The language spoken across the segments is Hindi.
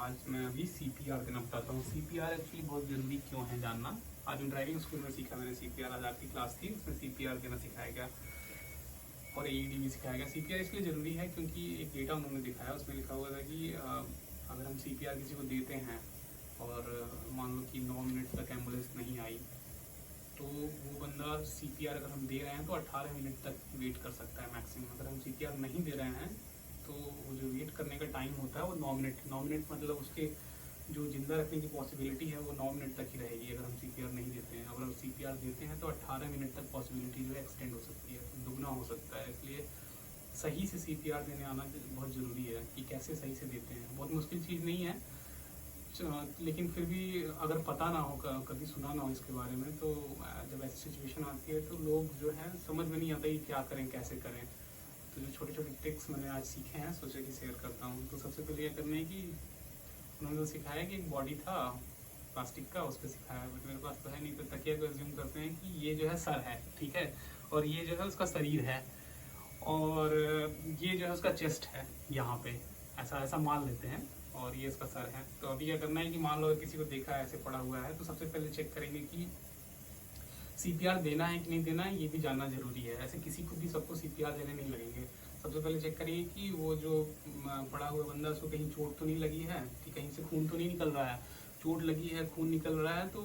आज मैं अभी सीपीआर देना बताता हूँ। सीपीआर एक्चुअली बहुत ज़रूरी क्यों है जानना। आज मैं ड्राइविंग स्कूल में सीखा मैंने सीपीआर। आज आपकी क्लास थी, उसमें सीपीआर देना सिखाया गया और एईडी भी सिखाया गया। सीपीआर इसलिए ज़रूरी है क्योंकि एक डेटा उन्होंने दिखाया, उसमें लिखा हुआ था कि अगर हम सीपीआर किसी को देते हैं और मान लो कि 9 मिनट तक एम्बुलेंस नहीं आई, तो वो बंदा सीपीआर अगर हम दे रहे हैं तो 18 मिनट तक वेट कर सकता है मैक्सिमम। अगर हम सीपीआर नहीं दे रहे हैं तो वो जो वेट करने का टाइम होता है वो 9 मिनट। 9 मिनट मतलब उसके जो जिंदा रखने की पॉसिबिलिटी है वो 9 मिनट तक ही रहेगी अगर हम सीपीआर नहीं देते हैं। अगर हम सीपीआर देते हैं तो 18 मिनट तक पॉसिबिलिटी जो है एक्सटेंड हो सकती है, दुगना हो सकता है। इसलिए सही से सीपीआर देने आना बहुत ज़रूरी है कि कैसे सही से देते हैं। बहुत मुश्किल चीज़ नहीं है, लेकिन फिर भी अगर पता ना हो, कभी सुना ना हो इसके बारे में, तो जब ऐसी सिचुएशन आती है तो लोग जो है समझ में नहीं आता कि क्या करें कैसे करें। तो जो छोटे छोटे ट्रिक्स मैंने आज सीखे हैं सोचा कि शेयर करता हूँ। तो सबसे पहले यह करना है कि उन्होंने तो सिखाया कि एक बॉडी था प्लास्टिक का, उस पर सिखाया, बट मेरे पास तो है नहीं। तो तकिया को एज्यूम करते हैं कि ये जो है सर है, ठीक है, और ये जो है उसका शरीर है, और ये जो है उसका चेस्ट है यहाँ पे, ऐसा ऐसा मान लेते हैं, और ये इसका सर है। तो अभी क्या करना है कि मान लो अगर किसी को देखा है ऐसे पड़ा हुआ है, तो सबसे पहले चेक करेंगे कि सीपीआर देना है कि नहीं देना है, ये भी जानना जरूरी है। ऐसे किसी को भी सबको सीपीआर देने नहीं लगेंगे। सबसे पहले चेक करिए कि वो जो पड़ा हुआ बंदा, उसको कहीं चोट तो नहीं लगी है, कि कहीं से खून तो नहीं निकल रहा है। चोट लगी है, खून निकल रहा है तो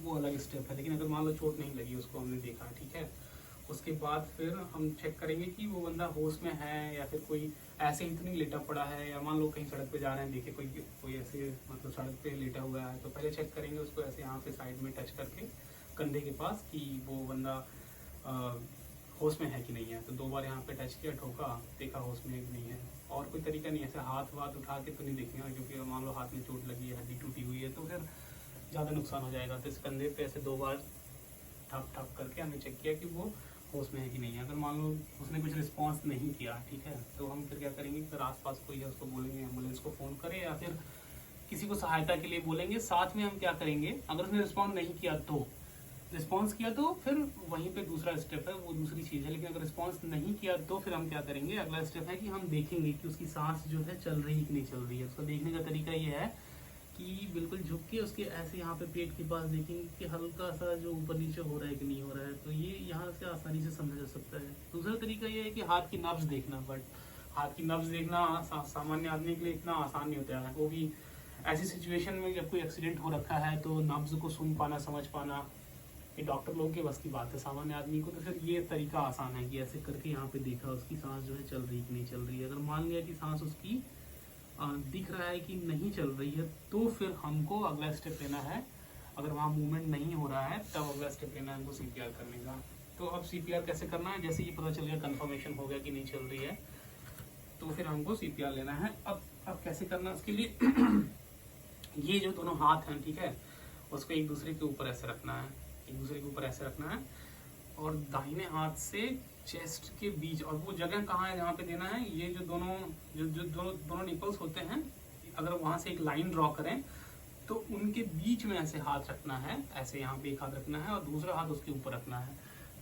वो अलग स्टेप है, लेकिन अगर मान लो चोट नहीं लगी, उसको हमने देखा, ठीक है, उसके बाद फिर हम चेक करेंगे कि वो बंदा होश में है या फिर कोई ऐसे ही तो नहीं लेटा पड़ा है। या मान लो कहीं सड़क पे जा रहे हैं, देखे कोई ऐसे मतलब सड़क पे लेटा हुआ है, तो पहले चेक करेंगे उसको ऐसे यहाँ पे साइड में टच करके कंधे के पास कि वो बंदा होश में है कि नहीं है। तो 2 बार यहाँ पे टच किया, ठोका, देखा होश में है कि नहीं है। और कोई तरीका नहीं, ऐसे हाथ वाथ उठा के तो नहीं देखेंगे, क्योंकि मान लो हाथ में चोट लगी है, हड्डी टूटी हुई है, तो फिर ज़्यादा नुकसान हो जाएगा। तो इस कंधे पे ऐसे 2 बार ठप ठप करके हमने चेक किया कि वो होश में है कि नहीं है। अगर मान लो उसने कुछ रिस्पांस नहीं किया, ठीक है, तो हम फिर क्या करेंगे, फिर आसपास कोई है उसको बोलेंगे एम्बुलेंस को फ़ोन करे या फिर किसी को सहायता के लिए बोलेंगे। साथ में हम क्या करेंगे, अगर उसने रिस्पॉन्स नहीं किया तो, रिस्पॉन्स किया तो फिर वहीं पे दूसरा स्टेप है, वो दूसरी चीज़ है। लेकिन अगर रिस्पॉन्स नहीं किया तो फिर हम क्या करेंगे, अगला स्टेप है कि हम देखेंगे कि उसकी सांस जो है चल रही कि नहीं चल रही है। उसको देखने का तरीका ये है कि बिल्कुल झुक के उसके ऐसे यहाँ पे पेट के पास देखेंगे कि हल्का सा जो ऊपर नीचे हो रहा है कि नहीं हो रहा है। तो ये यहाँ से आसानी से समझा जा सकता है। दूसरा तरीका ये है कि हाथ की नब्ज देखना, बट हाथ की नब्ज देखना सामान्य आदमी के लिए इतना आसान नहीं होता है। वो भी ऐसी सिचुएशन में जब कोई एक्सीडेंट हो रखा है तो नब्ज को सुन पाना, समझ पाना, ये डॉक्टर लोगों के बस की बात है। सामान्य आदमी को तो फिर ये तरीका आसान है कि ऐसे करके यहाँ पे देखा उसकी सांस जो है चल रही कि नहीं चल रही है। अगर मान लिया कि सांस उसकी दिख रहा है कि नहीं चल रही है, तो फिर हमको अगला स्टेप लेना है। अगर वहाँ मूवमेंट नहीं हो रहा है तब अगला स्टेप लेना है हमको सीपीआर करने का। तो अब सीपीआर कैसे करना है, जैसे ये पता चल गया, कंफर्मेशन हो गया कि नहीं चल रही है, तो फिर हमको सीपीआर लेना है। अब कैसे करना है उसके लिए ये जो दोनों हाथ हैं, ठीक है, उसको एक दूसरे के ऊपर ऐसे रखना है, एक दूसरे के ऊपर ऐसे रखना है, और दाहिने हाथ से चेस्ट के बीच, और वो जगह कहाँ है जहाँ पे देना है, ये जो दोनों निपल्स होते हैं, अगर वहाँ से एक लाइन ड्रॉ करें तो उनके बीच में ऐसे हाथ रखना है, ऐसे यहाँ पे एक हाथ रखना है और दूसरा हाथ उसके ऊपर रखना है,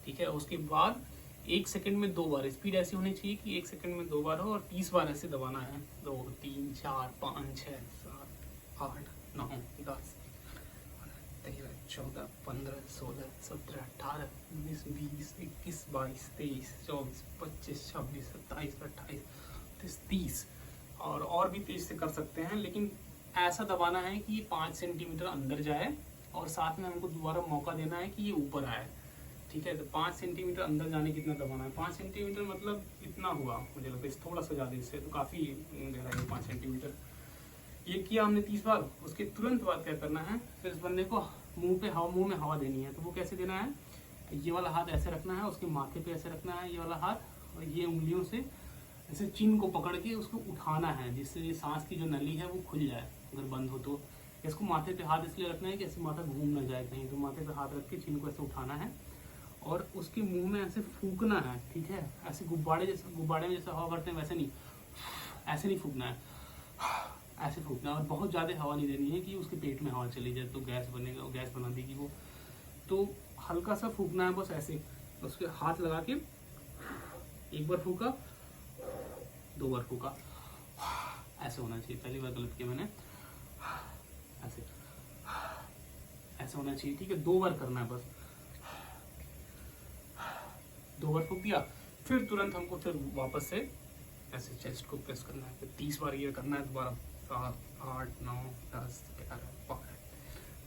ठीक है। उसके बाद 1 सेकंड में 2 बार, स्पीड ऐसी होनी चाहिए कि 1 सेकंड में 2 बार हो, और 30 बार ऐसे दबाना है। 2 3 4 5 6 7 8 9 10 13 14 15 16 17 18 19 20 21 22 23 24 25 26 27 28 29 30, और भी तेज से कर सकते हैं, लेकिन ऐसा दबाना है कि 5 सेंटीमीटर अंदर जाए, और साथ में हमको दोबारा मौका देना है कि ये ऊपर आए, ठीक है। तो 5 सेंटीमीटर अंदर जाने कितना दबाना है, 5 सेंटीमीटर मतलब इतना हुआ, मुझे लगता है थोड़ा सा ज़्यादा, इससे तो काफ़ी गहरा है 5 सेंटीमीटर। ये किया हमने 30 बार। उसके तुरंत बाद क्या करना है, फिर इस बंदे को मुंह में हवा देनी है। तो वो कैसे देना है, ये वाला हाथ ऐसे रखना है, उसके माथे पे ऐसे रखना है ये वाला हाथ, और ये उंगलियों से ऐसे चिन को पकड़ के उसको उठाना है, जिससे ये सांस की जो नली है वो खुल जाए अगर बंद हो तो। इसको माथे पे हाथ इसलिए रखना है कि ऐसे माथा घूम ना जाए कहीं, तो माथे पे हाथ रख के चिन को ऐसे उठाना है और उसके मुंह में ऐसे फूकना है, ठीक है। ऐसे गुब्बारे में जैसे हवा भरते हैं वैसे नहीं, ऐसे नहीं फूकना है, ऐसे फूकना है। और बहुत ज़्यादा हवा नहीं देनी है कि उसके पेट में हवा चली जाए तो गैस बनेगा, और गैस बना देगी वो। तो हल्का सा फूकना है बस ऐसे, उसके हाथ लगा के 1 बार फूका, 2 बार फूका, ऐसे होना चाहिए। पहली बार गलत किया मैंने। ऐसे होना चाहिए, ठीक है। 2 बार करना है बस, 2 बार फूंक दिया, फिर तुरंत हमको फिर वापस से ऐसे चेस्ट को प्रेस करना है, फिर 30 बार ये करना है दोबारा। 7, 8, 9, 10, 11, 12,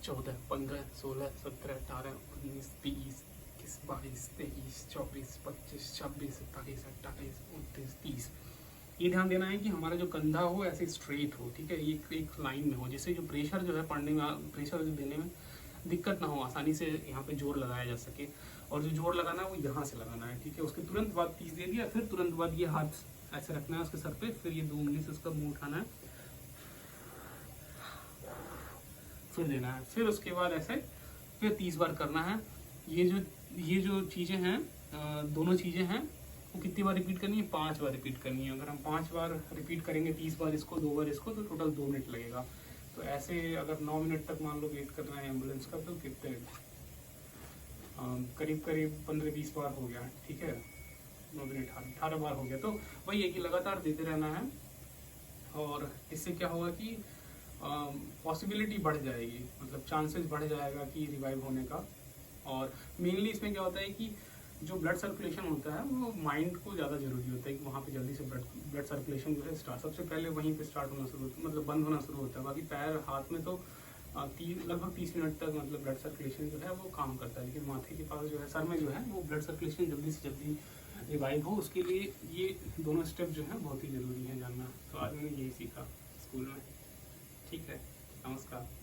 14, 15, 16, 17, 18, 19, 20, 21, 22, 23, 24, 25, 26, 27, 28, 29, 30। ये ध्यान देना है कि हमारा जो कंधा हो ऐसे स्ट्रेट हो, ठीक है, ये एक लाइन में हो, जिससे जो प्रेशर जो है पढ़ने में, प्रेशर देने में दिक्कत ना हो, आसानी से यहाँ पे जोर लगाया जा सके। और जो जोर लगाना है वो यहाँ से लगाना है, ठीक है। उसके तुरंत बाद 30 दे दिया, फिर तुरंत बाद ये हाथ ऐसे रखना है उसके सर पे, फिर ये 2 उंगली से उसका मुंह उठाना है, फिर देना है, फिर उसके बाद ऐसे फिर 30 बार करना है। ये जो चीज़ें हैं, दोनों चीज़ें हैं, वो कितनी बार रिपीट करनी है? 5 बार रिपीट करनी है। अगर हम 5 बार रिपीट करेंगे, 30 बार इसको, 2 बार इसको, तो टोटल 2 मिनट लगेगा। तो ऐसे अगर 9 मिनट तक मान लो वेट करना है एम्बुलेंस का, तो कितने करीब 15-20 बार हो गया, ठीक है। 9 मिनट 18 बार हो गया। तो वही है कि लगातार देते रहना है, और इससे क्या होगा कि पॉसिबिलिटी बढ़ जाएगी, मतलब चांसेस बढ़ जाएगा कि रिवाइव होने का। और मेनली इसमें क्या होता है कि जो ब्लड सर्कुलेशन होता है वो माइंड को ज़्यादा ज़रूरी होता है कि वहाँ पे जल्दी से ब्लड सर्कुलेशन जो है स्टार्ट, सबसे पहले वहीं पे स्टार्ट होना शुरू होता है, मतलब बंद होना शुरू होता है। बाकी पैर हाथ में तो लगभग 30 मिनट तक मतलब ब्लड सर्कुलेशन जो है वो काम करता है, लेकिन माथे के पास जो है, सर में जो है, वो ब्लड सर्कुलेशन जल्दी से जल्दी रिवाइव हो, उसके लिए ये दोनों स्टेप जो है बहुत ही ज़रूरी है जानना। तो आज मैंने यही सीखा स्कूल में, ठीक है। नमस्कार।